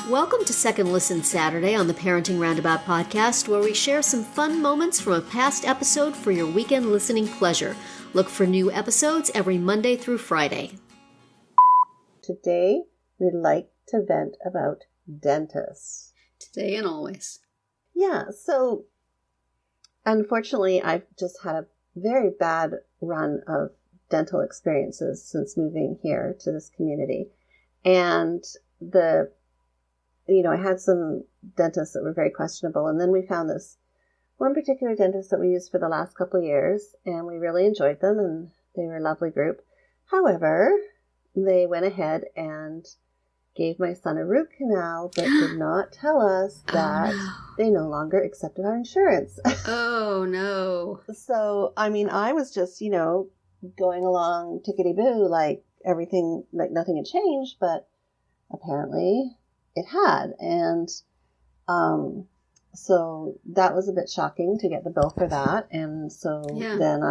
Welcome to Second Listen Saturday on the Parenting Roundabout podcast, where we share some fun moments from a past episode for your weekend listening pleasure. Look for new episodes every Monday through Friday. Today, we'd like to vent about dentists. Today and always. Yeah, so unfortunately, I've just had a very bad run of dental experiences since moving here to this community. And I had some dentists that were very questionable. And then we found this one particular dentist that we used for the last couple of years, and we really enjoyed them, and they were a lovely group. However, they went ahead and gave my son a root canal, but did not tell us that they no longer accepted our insurance. Oh, no. So, I was just, going along tickety-boo, like everything, like nothing had changed, but apparently it had. And so that was a bit shocking to get the bill for that. And so then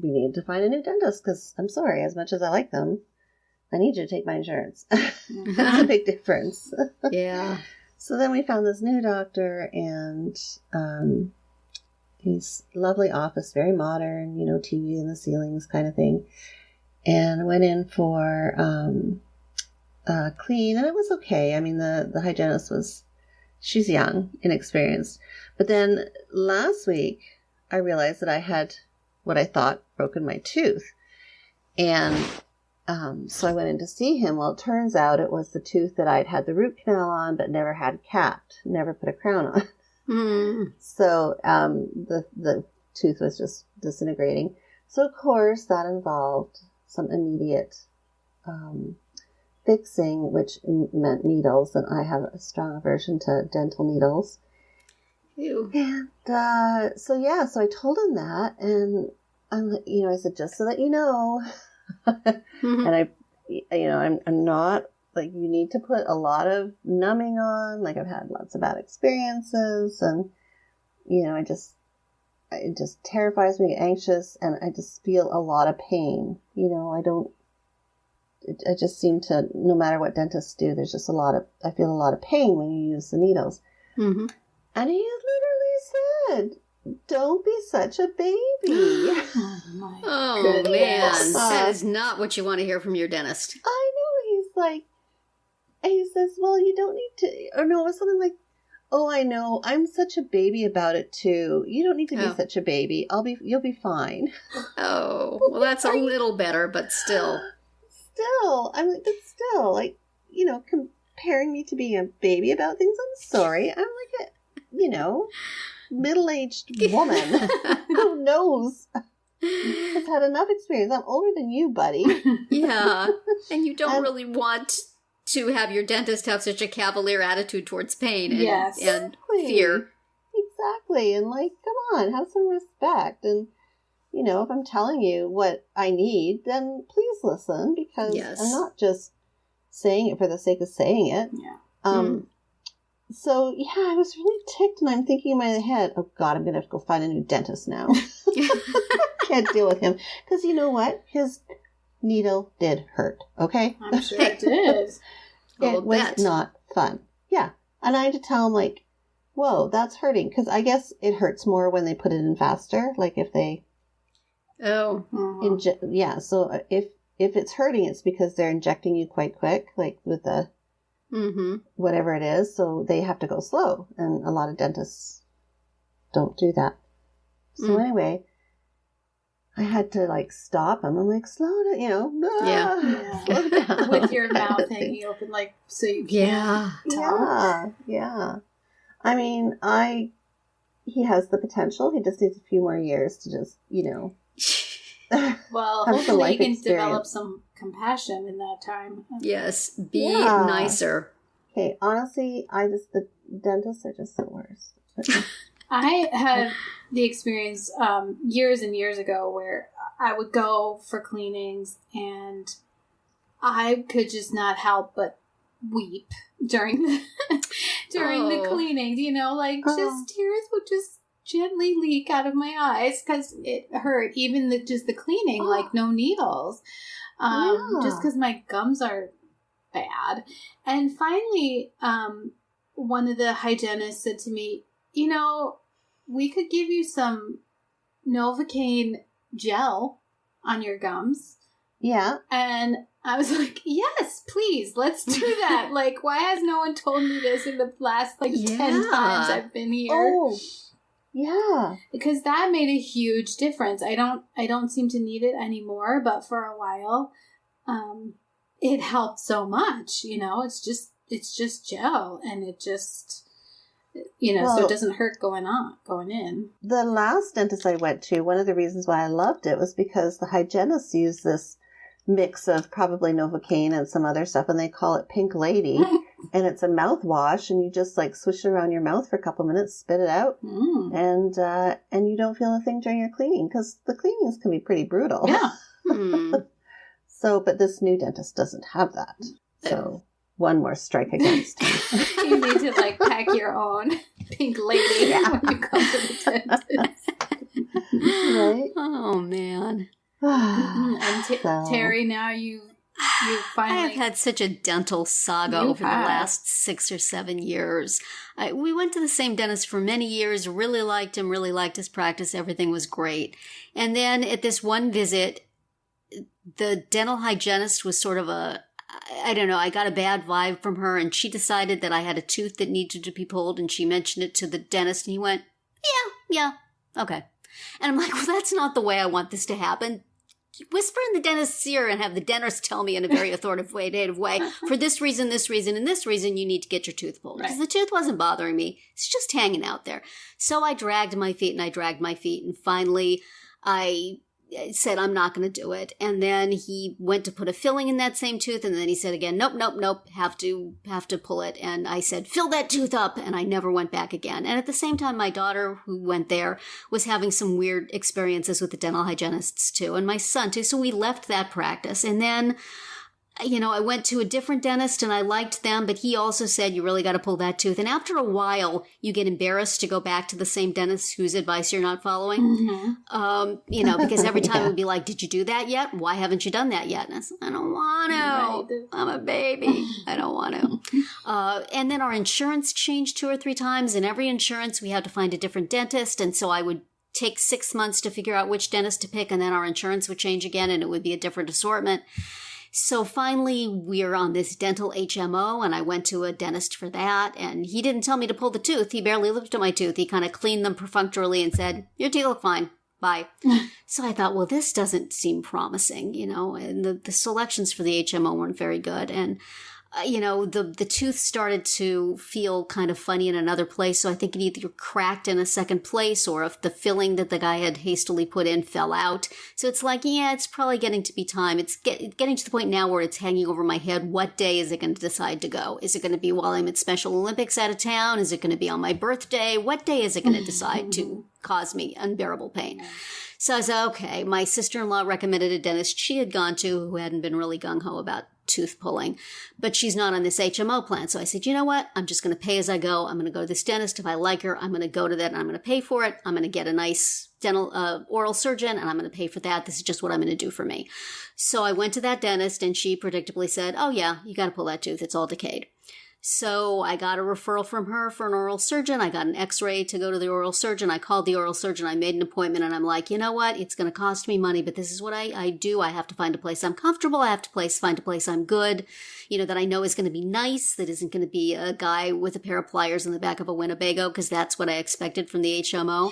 we needed to find a new dentist because I'm sorry, as much as I like them, I need you to take my insurance. That's a big difference. Yeah. So then we found this new doctor, and he's lovely office, very modern, TV in the ceilings kind of thing. And went in for clean, and it was okay. The hygienist she's young, inexperienced. But then last week, I realized that I had what I thought broken my tooth. And so I went in to see him. Well, it turns out it was the tooth that I'd had the root canal on, but never had capped, never put a crown on. So the tooth was just disintegrating. So of course that involved some immediate fixing, which meant needles, and I have a strong aversion to dental needles. Ew. And so I told him that, and I said, just so that you know, and I'm not like, you need to put a lot of numbing on. Like, I've had lots of bad experiences, and it just terrifies me, anxious, and I just feel a lot of pain. I just seem to, no matter what dentists do, there's just I feel a lot of pain when you use the needles. Mm-hmm. And he literally said, don't be such a baby. Oh, man. That is not what you want to hear from your dentist. I know. He says, well, you don't need to, or no, it was something like, oh, I know, I'm such a baby about it too. You don't need to be such a baby. You'll be fine. Oh, well, that's a little better, but still. Comparing me to being a baby about things, I'm sorry. I'm like a, middle-aged woman who knows, has had enough experience. I'm older than you, buddy. Yeah, and you don't really want to have your dentist have such a cavalier attitude towards pain and fear. Exactly, and come on, have some respect. And if I'm telling you what I need, then please listen, because I'm not just saying it for the sake of saying it. Yeah. So, I was really ticked, and I'm thinking in my head, oh, God, I'm going to have to go find a new dentist now. Can't deal with him. Because you know what? His needle did hurt, okay? I'm sure it did. It was not fun. Yeah. And I had to tell him, whoa, that's hurting. Because I guess it hurts more when they put it in faster, if they... Oh. So if it's hurting, it's because they're injecting you quite quick, with the whatever it is. So they have to go slow, and a lot of dentists don't do that. So anyway, I had to stop him. I'm like, slow down, slow down. With your mouth hanging open, so you can't talk. Yeah. He has the potential. He just needs a few more years to just, well, hopefully you can develop some compassion in that time. Yes, be nicer. Okay, honestly, the dentists are just the worst. I had the experience years and years ago where I would go for cleanings, and I could just not help but weep during the cleanings. Just tears would just gently leak out of my eyes because it hurt. Even just the cleaning, no needles. just because my gums are bad. And finally, one of the hygienists said to me, we could give you some Novocaine gel on your gums. Yeah. And I was like, yes, please, let's do that. Like, why has no one told me this in the last 10 times I've been here? Oh, yeah. Because that made a huge difference. I don't seem to need it anymore, but for a while, it helped so much. It's just gel, and it just, so it doesn't hurt going in. The last dentist I went to, one of the reasons why I loved it was because the hygienists use this mix of probably Novocaine and some other stuff, and they call it Pink Lady. And it's a mouthwash, and you just swish it around your mouth for a couple minutes, spit it out, and you don't feel a thing during your cleaning, because the cleanings can be pretty brutal. Yeah. So, but this new dentist doesn't have that. So, one more strike against him. You need to pack your own Pink Lady when you come to the dentist. Right? Oh, man. And Terry, now you finally... I've had such a dental saga over the last 6 or 7 years. We went to the same dentist for many years, really liked him, really liked his practice, everything was great. And then at this one visit, the dental hygienist was sort of I don't know, I got a bad vibe from her, and she decided that I had a tooth that needed to be pulled, and she mentioned it to the dentist, and he went, yeah, okay. And I'm like, well, that's not the way I want this to happen. Whisper in the dentist's ear and have the dentist tell me in a very authoritative way, for this reason, and this reason, you need to get your tooth pulled. Because the tooth wasn't bothering me. It's just hanging out there. So I dragged my feet, and finally I said, I'm not going to do it. And then he went to put a filling in that same tooth, and then he said again, nope, have to pull it. And I said, fill that tooth up, and I never went back again. And at the same time, my daughter, who went there, was having some weird experiences with the dental hygienists too, and my son too. So we left that practice. And then, I went to a different dentist, and I liked them, but he also said, you really got to pull that tooth. And after a while, you get embarrassed to go back to the same dentist whose advice you're not following. Because every time it would be like, did you do that yet? Why haven't you done that yet? And I said, I don't want to. Right. I'm a baby. I don't want to. And then our insurance changed 2 or 3 times, and every insurance we had to find a different dentist. And so I would take 6 months to figure out which dentist to pick, and then our insurance would change again, and it would be a different assortment. So finally, we're on this dental HMO, and I went to a dentist for that, and he didn't tell me to pull the tooth. He barely looked at my tooth. He kind of cleaned them perfunctorily and said, your teeth look fine. Bye. So I thought, well, this doesn't seem promising, and the selections for the HMO weren't very good. And the tooth started to feel kind of funny in another place. So I think it either cracked in a second place, or if the filling that the guy had hastily put in fell out. So it's like, it's probably getting to be time. It's getting to the point now where it's hanging over my head. What day is it going to decide to go? Is it going to be while I'm at Special Olympics out of town? Is it going to be on my birthday? What day is it going to decide to cause me unbearable pain? So I said, okay, my sister-in-law recommended a dentist she had gone to who hadn't been really gung-ho about tooth pulling, but she's not on this HMO plan. So I said, you know what? I'm just going to pay as I go. I'm going to go to this dentist. If I like her, I'm going to go to that and I'm going to pay for it. I'm going to get a nice dental oral surgeon, and I'm going to pay for that. This is just what I'm going to do for me. So I went to that dentist, and she predictably said, oh yeah, you got to pull that tooth. It's all decayed. So I got a referral from her for an oral surgeon. I got an x-ray to go to the oral surgeon. I called the oral surgeon. I made an appointment, and I'm like, you know what? It's going to cost me money, but this is what I do. I have to find a place I'm comfortable. I have to find a place I'm good, that I know is going to be nice, that isn't going to be a guy with a pair of pliers in the back of a Winnebago, because that's what I expected from the HMO.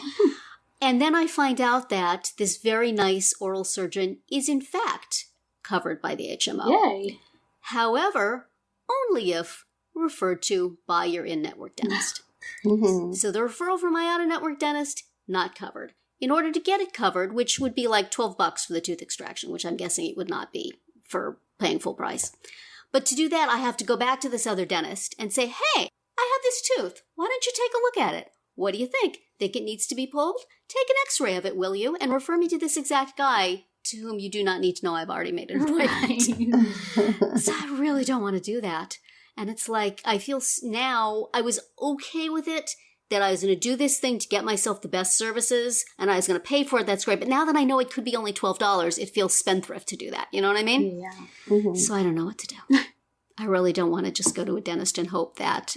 And then I find out that this very nice oral surgeon is in fact covered by the HMO. Yay. However, only if referred to by your in-network dentist. So the referral from my out-of-network dentist, not covered. In order to get it covered, which would be like $12 for the tooth extraction, which I'm guessing it would not be for paying full price. But to do that, I have to go back to this other dentist and say, hey, I have this tooth. Why don't you take a look at it? What do you think? Think it needs to be pulled? Take an x-ray of it, will you? And refer me to this exact guy to whom you do not need to know I've already made an appointment. So I really don't want to do that. And it's like, I feel now, I was okay with it. that I was going to do this thing to get myself the best services, and I was going to pay for it. That's great. But now that I know it could be only $12, it feels spendthrift to do that. You know what I mean? Yeah. Mhm. So I don't know what to do. I really don't want to just go to a dentist and hope that.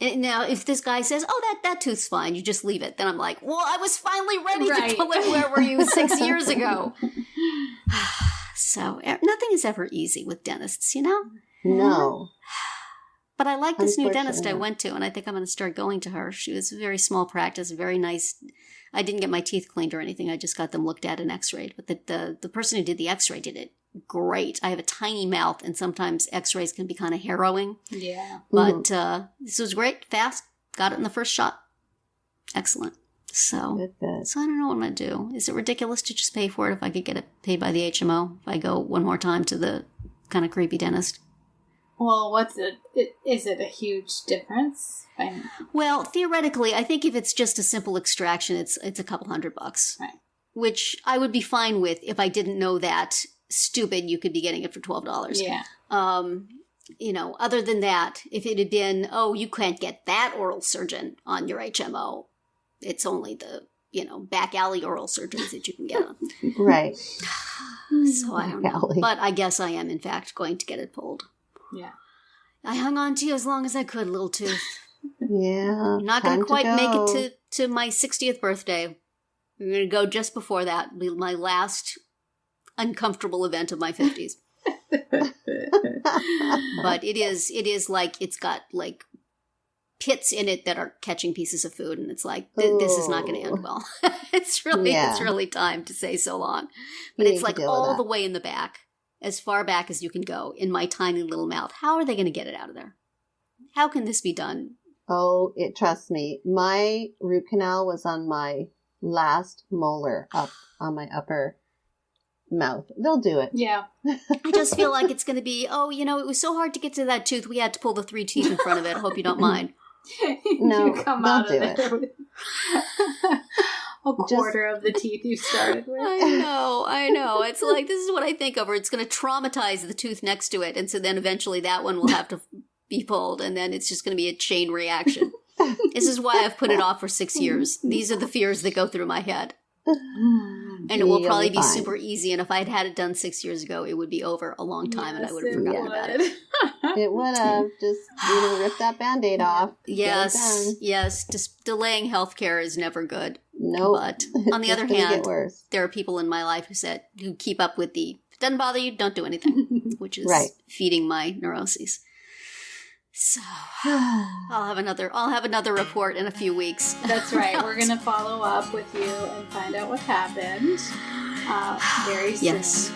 And now, if this guy says, "Oh, that tooth's fine," you just leave it. Then I'm like, "Well, I was finally ready to pull it. Where were you 6 years ago?" So nothing is ever easy with dentists, you know. No. But I like this new dentist I Unfortunately. went to, and I think I'm going to start going to her. She was a very small practice, very nice. I didn't get my teeth cleaned or anything. I just got them looked at and x-rayed. But the person who did the x-ray did it great. I have a tiny mouth, and sometimes x-rays can be kind of harrowing. Yeah. But this was great, fast. Got it in the first shot. Excellent. So, Good. so I don't know what I'm going to do. Is it ridiculous to just pay for it if I could get it paid by the HMO? If I go one more time to the kind of creepy dentist? Well, is it a huge difference? Well, theoretically, I think if it's just a simple extraction, it's a couple $100. Right. Which I would be fine with if I didn't know that stupid you could be getting it for $12. Yeah. Other than that, if it had been, oh, you can't get that oral surgeon on your HMO, it's only the, back alley oral surgeons that you can get on. Right. So I don't know. Alley. But I guess I am, in fact, going to get it pulled. Yeah. I hung on to you as long as I could, little tooth. Yeah. I'm not going time to quite go. make it to my 60th birthday. I'm going to go just before that, be my last uncomfortable event of my 50s. But it is like it's got like pits in it that are catching pieces of food, and it's like this is not going to end well. It's really time to say so long. But You it's need like to deal with all that. the way in the back, as far back as you can go in my tiny little mouth. How are they going to get it out of there? How can this be done? Oh, trust me. My root canal was on my last molar up on my upper mouth. They'll do it. Yeah. I just feel like it's going to be, it was so hard to get to that tooth. We had to pull the 3 teeth in front of it. Hope you don't mind. No, You come they'll out do of there with a quarter of the teeth you started with. I know. It's like, this is what I think of, or it's going to traumatize the tooth next to it. And so then eventually that one will have to be pulled, and then it's just going to be a chain reaction. This is why I've put it off for 6 years. These are the fears that go through my head. And it will You'll probably be be fine. super easy. And if I had had it done 6 years ago, it would be over a long time, and I would have forgotten about it. It would have just, rip that Band-Aid off. Get it done. Yes. Just delaying healthcare is never good. Nope. But on the It's other gonna get hand, worse. there are people in my life who keep up with if it doesn't bother you, don't do anything, which is Right. feeding my neuroses. So I'll have another report in a few weeks. That's right. We're going to follow up with you and find out what happened very soon. Yes.